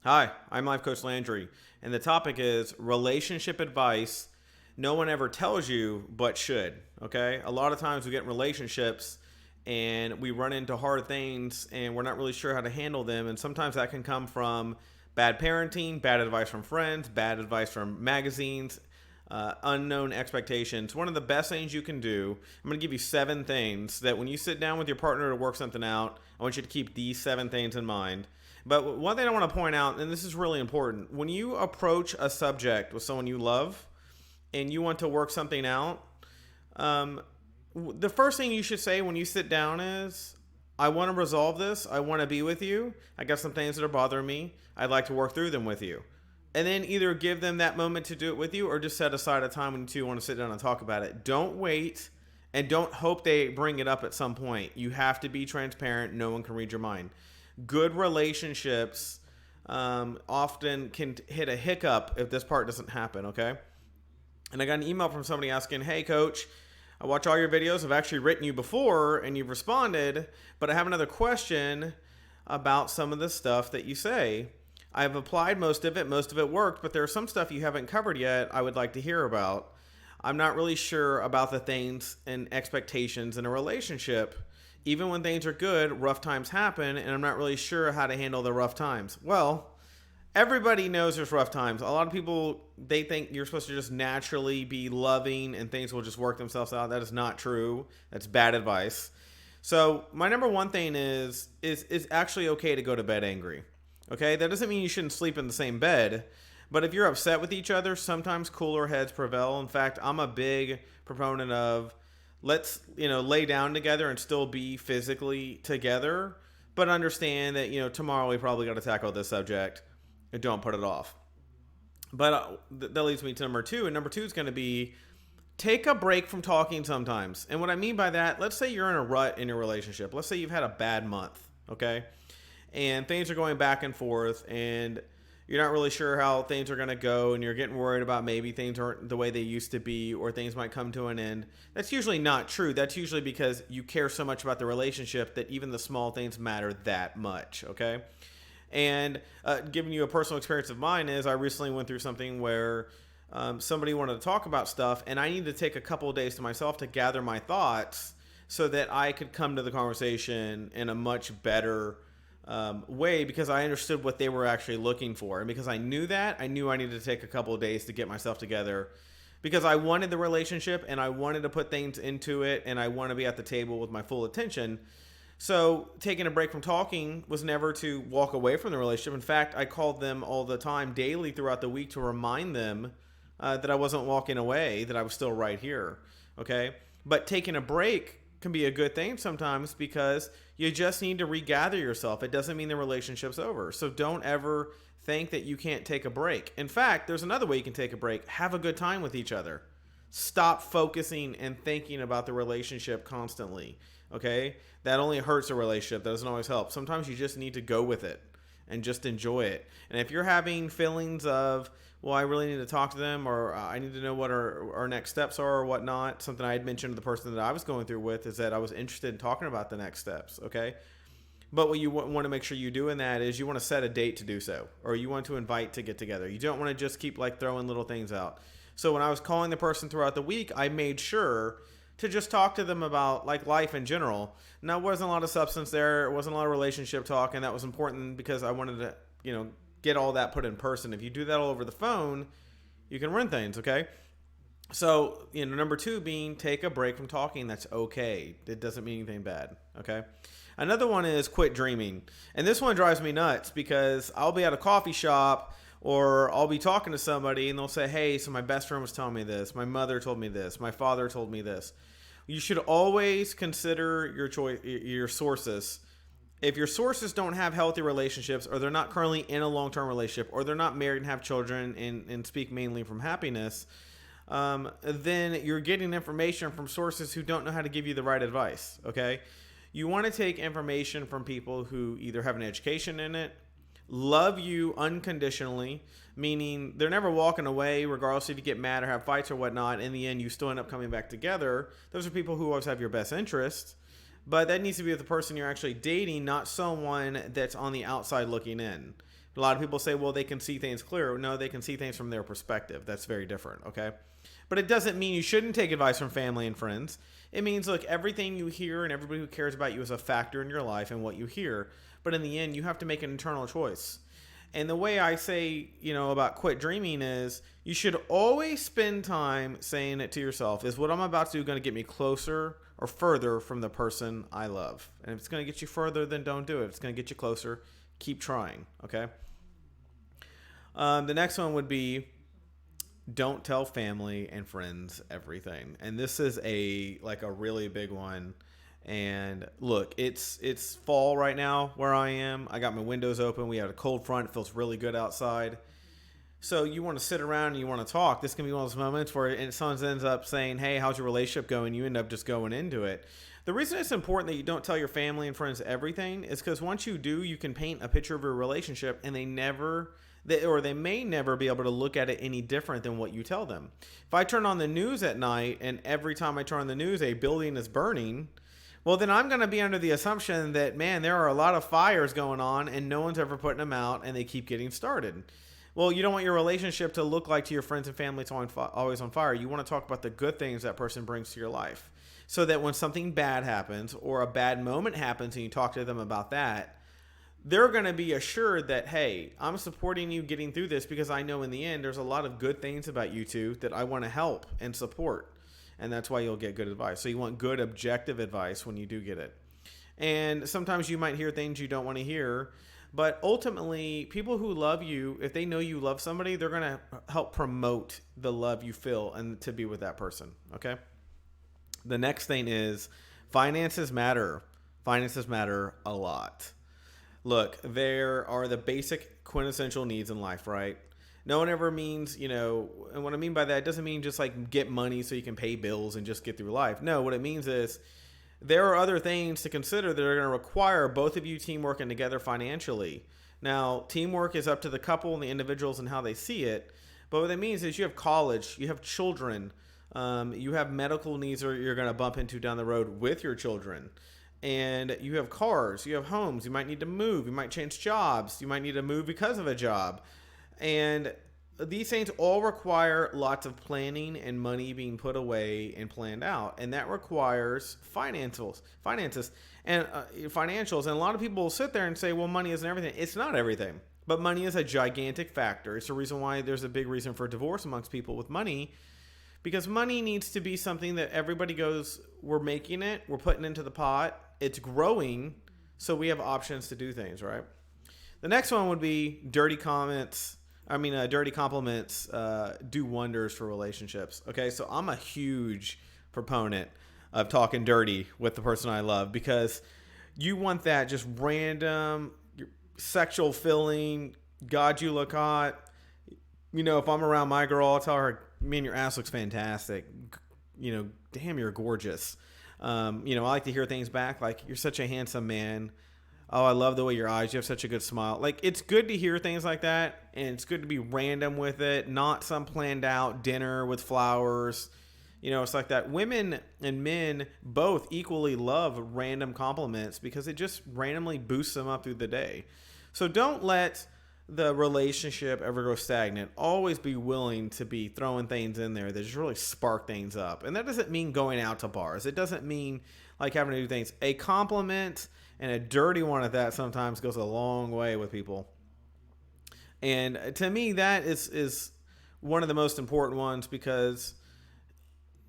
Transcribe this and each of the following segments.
Hi, I'm Life Coach Landry, and the topic is relationship advice no one ever tells you but should. Okay? A lot of times we get in relationships and we run into hard things and we're not really sure how to handle them, and sometimes that can come from bad parenting, bad advice from friends, bad advice from magazines, unknown expectations. One of the best things you can do, I'm going to give you 7 things that when you sit down with your partner to work something out, I want you to keep these 7 things in mind. But one thing I want to point out, and this is really important, when you approach a subject with someone you love and you want to work something out, the first thing you should say when you sit down is, I want to resolve this. I want to be with you. I got some things that are bothering me. I'd like to work through them with you. And then either give them that moment to do it with you or just set aside a time when you two want to sit down and talk about it. Don't wait and don't hope they bring it up at some point. You have to be transparent. No one can read your mind. Good relationships often can hit a hiccup if this part doesn't happen, okay? And I got an email from somebody asking, hey, coach, I watch all your videos. I've actually written you before and you've responded, but I have another question about some of the stuff that you say. I've applied most of it worked, but there's some stuff you haven't covered yet I would like to hear about. I'm not really sure about the things and expectations in a relationship. Even when things are good, rough times happen, and I'm not really sure how to handle the rough times. Well, everybody knows there's rough times. A lot of people, they think you're supposed to just naturally be loving and things will just work themselves out. That is not true. That's bad advice. So my number one thing is actually okay to go to bed angry. Okay? That doesn't mean you shouldn't sleep in the same bed. But if you're upset with each other, sometimes cooler heads prevail. In fact, I'm a big proponent of let's lay down together and still be physically together, but understand that tomorrow we probably got to tackle this subject and don't put it off. But that leads me to number two, and number two is going to be take a break from talking sometimes. And what I mean by that, let's say you're in a rut in your relationship. Let's say you've had a bad month, okay, and things are going back and forth, and you're not really sure how things are going to go, and you're getting worried about maybe things aren't the way they used to be, or things might come to an end. That's usually not true. That's usually because you care so much about the relationship that even the small things matter that much, okay? And giving you a personal experience of mine is I recently went through something where somebody wanted to talk about stuff, and I needed to take a couple of days to myself to gather my thoughts so that I could come to the conversation in a much better way, because I understood what they were actually looking for. And because I knew that, I knew I needed to take a couple of days to get myself together, because I wanted the relationship and I wanted to put things into it and I want to be at the table with my full attention. So taking a break from talking was never to walk away from the relationship. In fact, I called them all the time, daily throughout the week, to remind them that I wasn't walking away, that I was still right here. Okay. But taking a break can be a good thing sometimes, because you just need to regather yourself. It doesn't mean the relationship's over. So don't ever think that you can't take a break. In fact, there's another way you can take a break. Have a good time with each other. Stop focusing and thinking about the relationship constantly. Okay? That only hurts a relationship. That doesn't always help. Sometimes you just need to go with it and just enjoy it. And if you're having feelings of, well, I really need to talk to them, or I need to know what our next steps are or whatnot. Something I had mentioned to the person that I was going through with is that I was interested in talking about the next steps, okay? But what you want to make sure you do in that is you want to set a date to do so, or you want to invite to get together. You don't want to just keep throwing little things out. So when I was calling the person throughout the week, I made sure to just talk to them about life in general. Now, there wasn't a lot of substance there. It wasn't a lot of relationship talk, and that was important because I wanted to, get all that put in person. If you do that all over the phone, you can run things, okay? So, number two being take a break from talking. That's okay. It doesn't mean anything bad, okay? Another one is quit dreaming. And this one drives me nuts, because I'll be at a coffee shop or I'll be talking to somebody and they'll say, hey, so my best friend was telling me this. My mother told me this. My father told me this. You should always consider your sources. If your sources don't have healthy relationships, or they're not currently in a long-term relationship, or they're not married and have children and speak mainly from happiness, then you're getting information from sources who don't know how to give you the right advice, okay? You want to take information from people who either have an education in it, love you unconditionally, meaning they're never walking away regardless if you get mad or have fights or whatnot. In the end, you still end up coming back together. Those are people who always have your best interest. But that needs to be with the person you're actually dating, not someone that's on the outside looking in. A lot of people say, well, they can see things clearer. No, they can see things from their perspective. That's very different, okay? But it doesn't mean you shouldn't take advice from family and friends. It means, look, everything you hear and everybody who cares about you is a factor in your life and what you hear. But in the end, you have to make an internal choice. And the way I say, about quit dreaming is you should always spend time saying it to yourself, is what I'm about to do going to get me closer or further from the person I love? And if it's going to get you further, then don't do it. If it's going to get you closer, keep trying, okay? The next one would be don't tell family and friends everything. And this is a really big one. And look, it's fall right now where I am. I got my windows open. We had a cold front. It feels really good outside. So you want to sit around and you want to talk. This can be one of those moments where someone ends up saying, hey, how's your relationship going? You end up just going into it. The reason it's important that you don't tell your family and friends everything is because once you do, you can paint a picture of your relationship and they may never be able to look at it any different than what you tell them. If I turn on the news at night and every time I turn on the news, a building is burning, well, then I'm going to be under the assumption that, man, there are a lot of fires going on and no one's ever putting them out and they keep getting started. Well, you don't want your relationship to look like to your friends and family it's always on fire. You want to talk about the good things that person brings to your life so that when something bad happens or a bad moment happens and you talk to them about that, they're going to be assured that, hey, I'm supporting you getting through this because I know in the end there's a lot of good things about you two that I want to help and support. And that's why you'll get good advice. So you want good objective advice when you do get it. And sometimes you might hear things you don't want to hear. But ultimately, people who love you, if they know you love somebody, they're going to help promote the love you feel and to be with that person. Okay? The next thing is finances matter. Finances matter a lot. Look, there are the basic quintessential needs in life, right? No one ever means, and what I mean by that, it doesn't mean just like get money so you can pay bills and just get through life. No, what it means is there are other things to consider that are going to require both of you teamwork and together financially. Now, teamwork is up to the couple and the individuals and how they see it. But what that means is you have college, you have children, you have medical needs that you're going to bump into down the road with your children. And you have cars, you have homes, you might need to move, you might change jobs, you might need to move because of a job. And these things all require lots of planning and money being put away and planned out. And that requires finances and financials. And a lot of people will sit there and say, well, money isn't everything. It's not everything. But money is a gigantic factor. It's the reason why there's a big reason for divorce amongst people with money. Because money needs to be something that everybody goes, we're making it, we're putting into the pot, it's growing, so we have options to do things, right? The next one would be dirty compliments do wonders for relationships. Okay, so I'm a huge proponent of talking dirty with the person I love because you want that just random sexual feeling. God, you look hot. If I'm around my girl, I'll tell her, man, your ass looks fantastic. Damn, you're gorgeous. I like to hear things back like, you're such a handsome man. Oh, I love the way your eyes, you have such a good smile. Like, it's good to hear things like that, and it's good to be random with it, not some planned out dinner with flowers. It's like that. Women and men both equally love random compliments because it just randomly boosts them up through the day. So don't let the relationship ever go stagnant. Always be willing to be throwing things in there that just really spark things up. And that doesn't mean going out to bars. It doesn't mean like having to do things. A compliment and a dirty one at that sometimes goes a long way with people. And to me, that is one of the most important ones because,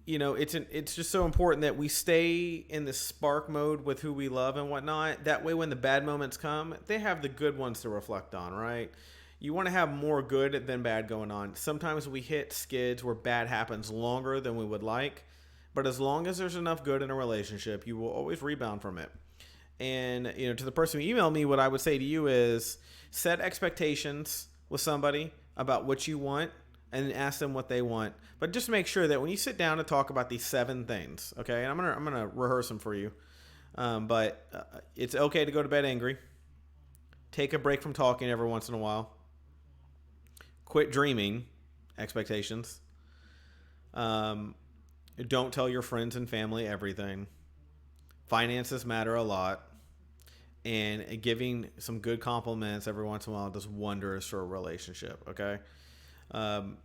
it's just so important that we stay in the spark mode with who we love and whatnot. That way, when the bad moments come, they have the good ones to reflect on, right? You want to have more good than bad going on. Sometimes we hit skids where bad happens longer than we would like. But as long as there's enough good in a relationship, you will always rebound from it. And, to the person who emailed me, what I would say to you is set expectations with somebody about what you want and ask them what they want. But just make sure that when you sit down to talk about these 7 things, okay, and I'm gonna rehearse them for you. But it's okay to go to bed angry. Take a break from talking every once in a while. Quit dreaming. Expectations. Don't tell your friends and family everything. Finances matter a lot. and giving some good compliments every once in a while does wonders for a relationship. Okay. Um,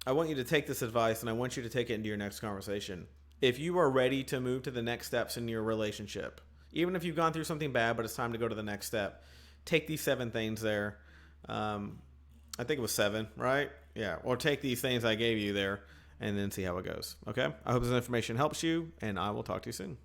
I want you to take this advice and I want you to take it into your next conversation. If you are ready to move to the next steps in your relationship, even if you've gone through something bad, but it's time to go to the next step, take these 7 things there. I think it was 7, right? Yeah. Or take these things I gave you there and then see how it goes. Okay. I hope this information helps you, and I will talk to you soon.